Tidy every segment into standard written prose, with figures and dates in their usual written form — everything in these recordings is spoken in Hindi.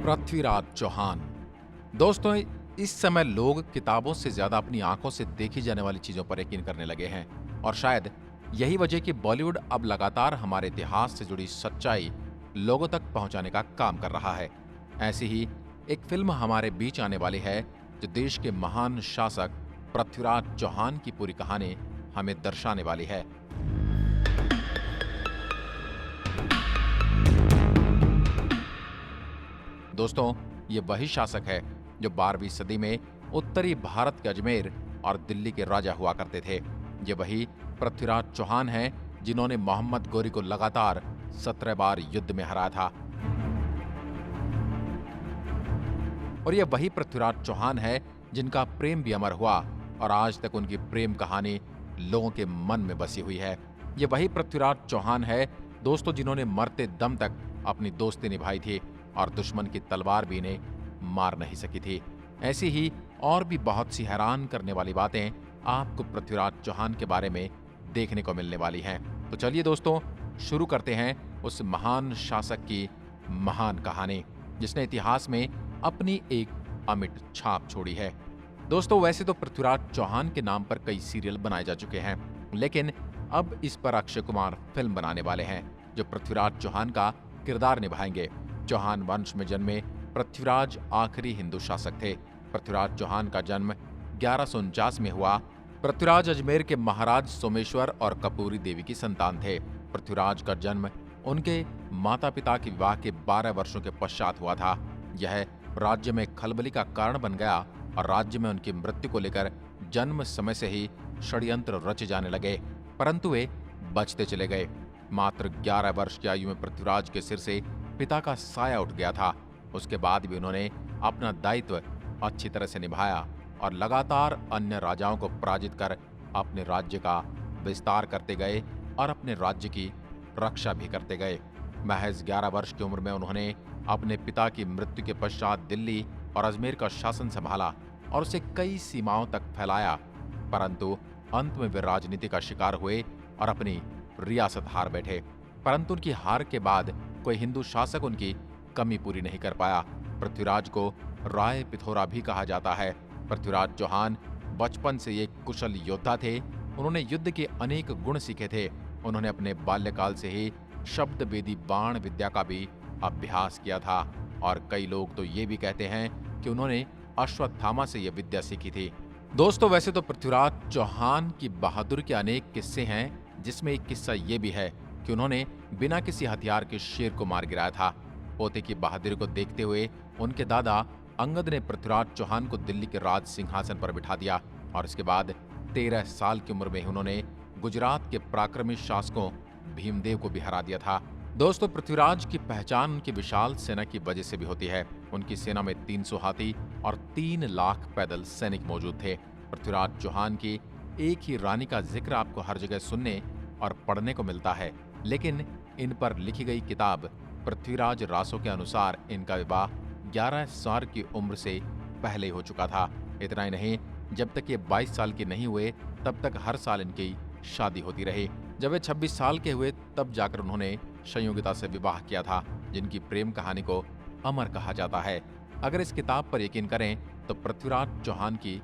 पृथ्वीराज चौहान। दोस्तों, इस समय लोग किताबों से ज्यादा अपनी आंखों से देखी जाने वाली चीजों पर यकीन करने लगे हैं और शायद यही वजह कि बॉलीवुड अब लगातार हमारे इतिहास से जुड़ी सच्चाई लोगों तक पहुंचाने का काम कर रहा है। ऐसी ही एक फिल्म हमारे बीच आने वाली है जो देश के महान शासक पृथ्वीराज चौहान की पूरी कहानी हमें दर्शाने वाली है। दोस्तों, ये वही शासक है जो 12वीं सदी में उत्तरी भारत के अजमेर और दिल्ली के राजा हुआ करते थे। ये वही पृथ्वीराज चौहान हैं जिन्होंने मोहम्मद गोरी को लगातार 17 बार युद्ध में हराया था। और ये वही पृथ्वीराज चौहान है जिनका प्रेम भी अमर हुआ और आज तक उनकी प्रेम कहानी लोगों के मन में बसी हुई है। ये वही पृथ्वीराज चौहान है दोस्तों जिन्होंने मरते दम तक अपनी दोस्ती निभाई थी और दुश्मन की तलवार भी इन्हें मार नहीं सकी थी। ऐसी ही और भी बहुत सी हैरान करने वाली बातें आपको पृथ्वीराज चौहान के बारे में देखने को मिलने वाली हैं। तो चलिए दोस्तों, शुरू करते हैं उस महान शासक की महान कहानी जिसने इतिहास में अपनी एक अमिट छाप छोड़ी है। दोस्तों, वैसे तो पृथ्वीराज चौहान के नाम पर कई सीरियल बनाए जा चुके हैं, लेकिन अब इस पर अक्षय कुमार फिल्म बनाने वाले हैं जो पृथ्वीराज चौहान का किरदार निभाएंगे। चौहान वंश में जन्मे पृथ्वीराज आखिरी हिंदू शासक थे। पृथ्वीराज चौहान का जन्म 1149 में हुआ। पृथ्वीराज अजमेर के महाराज सोमेश्वर और कपूरी देवी की संतान थे। पृथ्वीराज का जन्म उनके माता पिता के विवाह के 12 वर्षों के पश्चात हुआ था। यह राज्य में खलबली का कारण बन गया और राज्य में उनकी मृत्यु को लेकर जन्म समय से ही षड्यंत्र रचे जाने लगे, परंतु वे बचते चले गए। मात्र 11 वर्ष की आयु में पृथ्वीराज के सिर से पिता का साया उठ गया था। उसके बाद भी उन्होंने अपना दायित्व अच्छी तरह से निभाया और लगातार अन्य राजाओं को पराजित कर अपने राज्य का विस्तार करते गए और अपने राज्य की रक्षा भी करते गए। महज 11 वर्ष की उम्र में उन्होंने अपने पिता की मृत्यु के पश्चात दिल्ली और अजमेर का शासन संभाला और उसे कई सीमाओं तक फैलाया, परंतु अंत में वे राजनीति का शिकार हुए और अपनी रियासत हार बैठे। परंतु उनकी हार के बाद कोई हिंदू शासक उनकी कमी पूरी नहीं कर पाया। पृथ्वीराज को राय पिथौरा भी कहा जाता है। पृथ्वीराज चौहान बचपन से एक कुशल योद्धा थे। उन्होंने युद्ध के अनेक गुण सीखे थे। उन्होंने अपने बाल्यकाल से ही शब्द वेदी बाण विद्या का भी अभ्यास किया था और कई लोग तो ये भी कहते हैं कि उन्होंने अश्वत्थामा से यह विद्या सीखी थी। दोस्तों, वैसे तो पृथ्वीराज चौहान की बहादुरी के अनेक किस्से हैं, जिसमें एक किस्सा ये भी है कि उन्होंने बिना किसी हथियार के शेर को मार गिराया था। पोते की बहादुरी को देखते हुए उनके दादा अंगद ने पृथ्वीराज चौहान को दिल्ली के राज सिंहासन पर बिठा दिया और इसके बाद 13 साल की उम्र में उन्होंने गुजरात के पराक्रमी शासकों भीमदेव को भी हरा दिया था। दोस्तों, पृथ्वीराज की पहचान उनकी विशाल सेना की वजह से भी होती है। उनकी सेना में 300 हाथी और 3 लाख पैदल सैनिक मौजूद थे। पृथ्वीराज चौहान की एक ही रानी का जिक्र आपको हर जगह सुनने और पढ़ने को मिलता है, लेकिन इन पर लिखी गई किताब पृथ्वीराज रासो के अनुसार इनका विवाह 11 साल की उम्र से पहले हो चुका था। इतना ही नहीं, जब तक ये 22 साल के नहीं हुए तब तक हर साल इनकी शादी होती रही। जब वे 26 साल के हुए तब जाकर उन्होंने संयोगिता से विवाह किया था, जिनकी प्रेम कहानी को अमर कहा जाता है। अगर इस किताब पर यकीन करें तो पृथ्वीराज चौहान की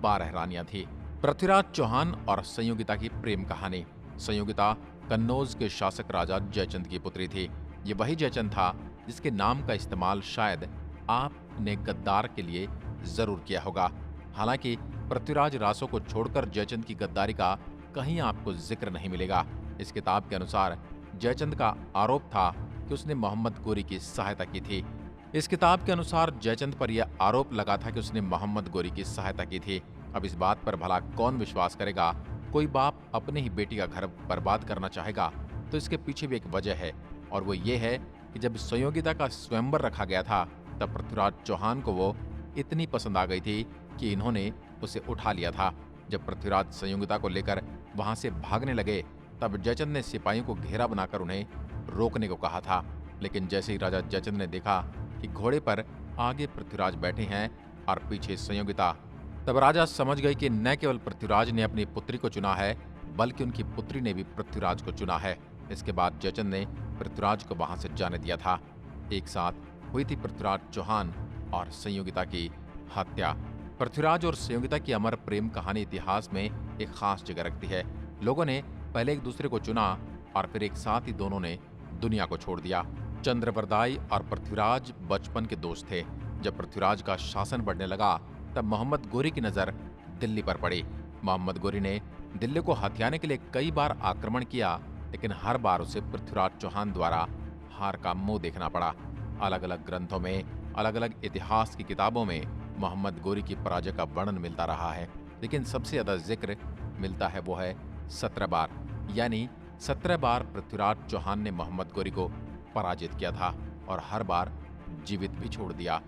12 रानियां थी। पृथ्वीराज चौहान और संयोगिता की प्रेम कहानी। संयोगिता कन्नौज के शासक राजा जयचंद की पुत्री थी। ये वही जयचंद था जिसके नाम का इस्तेमाल शायद आपने गद्दार के लिए जरूर किया होगा। हालांकि पृथ्वीराज रासो को छोड़कर जयचंद की गद्दारी का कहीं आपको जिक्र नहीं मिलेगा। इस किताब के अनुसार जयचंद का आरोप था कि उसने मोहम्मद गोरी की सहायता की थी। इस किताब के अनुसार जयचंद पर यह आरोप लगा था कि उसने मोहम्मद गोरी की सहायता की थी। अब इस बात पर भला कौन विश्वास करेगा? कोई बाप अपने ही बेटी का घर बर्बाद करना चाहेगा? तो इसके पीछे भी एक वजह है और वो ये है कि जब संयोगिता का स्वयंवर रखा गया था तब पृथ्वीराज चौहान को वो इतनी पसंद आ गई थी कि इन्होंने उसे उठा लिया था। जब पृथ्वीराज संयोगिता को लेकर वहां से भागने लगे तब जयचंद ने सिपाहियों को घेरा बनाकर उन्हें रोकने को कहा था, लेकिन जैसे ही राजा जयचंद ने देखा कि घोड़े पर आगे पृथ्वीराज बैठे हैं और पीछे संयोगिता, तब राजा समझ गए कि न केवल पृथ्वीराज ने अपनी पुत्री को चुना है बल्कि उनकी पुत्री ने भी पृथ्वीराज को चुना है। इसके बाद जयचंद ने पृथ्वीराज को वहां से जाने दिया था। एक साथ हुई थी पृथ्वीराज चौहान और संयोगिता की हत्या। पृथ्वीराज और संयोगिता की अमर प्रेम कहानी इतिहास में एक खास जगह रखती है। लोगों ने पहले एक दूसरे को चुना और फिर एक साथ ही दोनों ने दुनिया को छोड़ दिया। चंद्रवरदाई और पृथ्वीराज बचपन के दोस्त थे। जब पृथ्वीराज का शासन बढ़ने लगा तब मोहम्मद गोरी की नजर दिल्ली पर पड़ी। मोहम्मद गोरी ने दिल्ली को हथियाने के लिए कई बार आक्रमण किया, लेकिन हर बार उसे पृथ्वीराज चौहान द्वारा हार का मुंह देखना पड़ा। अलग अलग ग्रंथों में, अलग अलग इतिहास की किताबों में मोहम्मद गोरी की पराजय का वर्णन मिलता रहा है, लेकिन सबसे ज्यादा जिक्र मिलता है वो है 17 बार, यानी 17 बार पृथ्वीराज चौहान ने मोहम्मद गोरी को पराजित किया था और हर बार जीवित भी छोड़ दिया,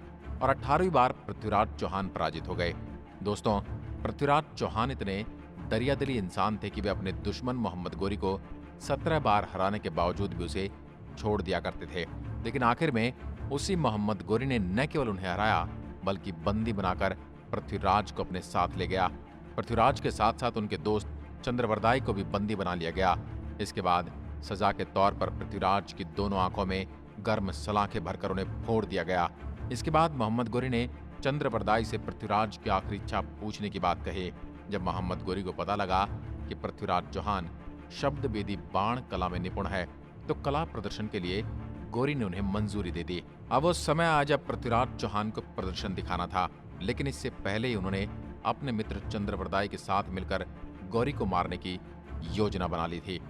और 18वीं बार पृथ्वीराज चौहान पराजित हो गए। दोस्तों, पृथ्वीराज चौहान इतने दरियादिली इंसान थे कि वे अपने दुश्मन मोहम्मद गोरी को 17 बार हराने के बावजूद भी उसे छोड़ दिया करते थे। लेकिन आखिर में उसी मोहम्मद गोरी ने न केवल उन्हें हराया बल्कि बंदी बनाकर पृथ्वीराज को अपने साथ ले गया। पृथ्वीराज के साथ साथ उनके दोस्त चंद्रवरदाई को भी बंदी बना लिया गया। इसके बाद सजा के तौर पर पृथ्वीराज की दोनों आंखों में गर्म सलाखें भरकर उन्हें फोड़ दिया गया। इसके बाद मोहम्मद गोरी ने चंद्रवरदाई से पृथ्वीराज की आखिरी इच्छा पूछने की बात कही। जब मोहम्मद गोरी को पता लगा कि पृथ्वीराज चौहान शब्दभेदी बाण कला में निपुण है, तो कला प्रदर्शन के लिए गोरी ने उन्हें मंजूरी दे दी। अब वो समय आया जब पृथ्वीराज चौहान को प्रदर्शन दिखाना था, लेकिन इससे पहले ही उन्होंने अपने मित्र चंद्रवरदाई के साथ मिलकर गौरी को मारने की योजना बना ली थी।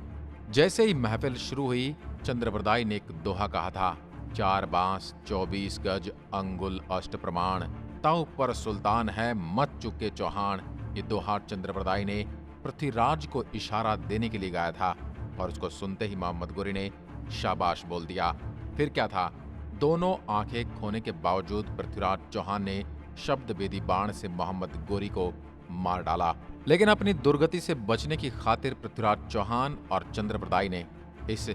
जैसे ही महफिल शुरू हुई, चंद्रवरदाई ने एक दोहा कहा था, 4 बांस 24 गज अंगुल अष्ट प्रमाण, ताऊ पर सुल्तान है मत चुके चौहान। ये दोहा चंद्रवरदाई ने पृथ्वीराज को इशारा देने के लिए गाया था और उसको सुनते ही मोहम्मद गोरी ने शाबाश बोल दिया। फिर क्या था, दोनों आंखें खोने के बावजूद पृथ्वीराज चौहान ने शब्दभेदी बाण से मोहम्मद गोरी को मार डाला। लेकिन अपनी दुर्गति से बचने की खातिर पृथ्वीराज चौहान और चंद्रवरदाई ने इस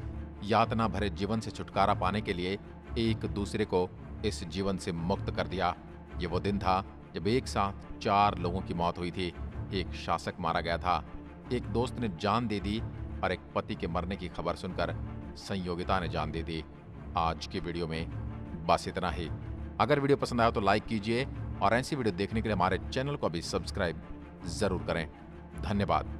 यातना भरे जीवन से छुटकारा पाने के लिए एक दूसरे को इस जीवन से मुक्त कर दिया। ये वो दिन था जब एक साथ 4 लोगों की मौत हुई थी। एक शासक मारा गया था, एक दोस्त ने जान दे दी और एक पति के मरने की खबर सुनकर संयोगिता ने जान दे दी। आज की वीडियो में बस इतना ही। अगर वीडियो पसंद आया तो लाइक कीजिए और ऐसी वीडियो देखने के लिए हमारे चैनल को भी सब्सक्राइब जरूर करें। धन्यवाद।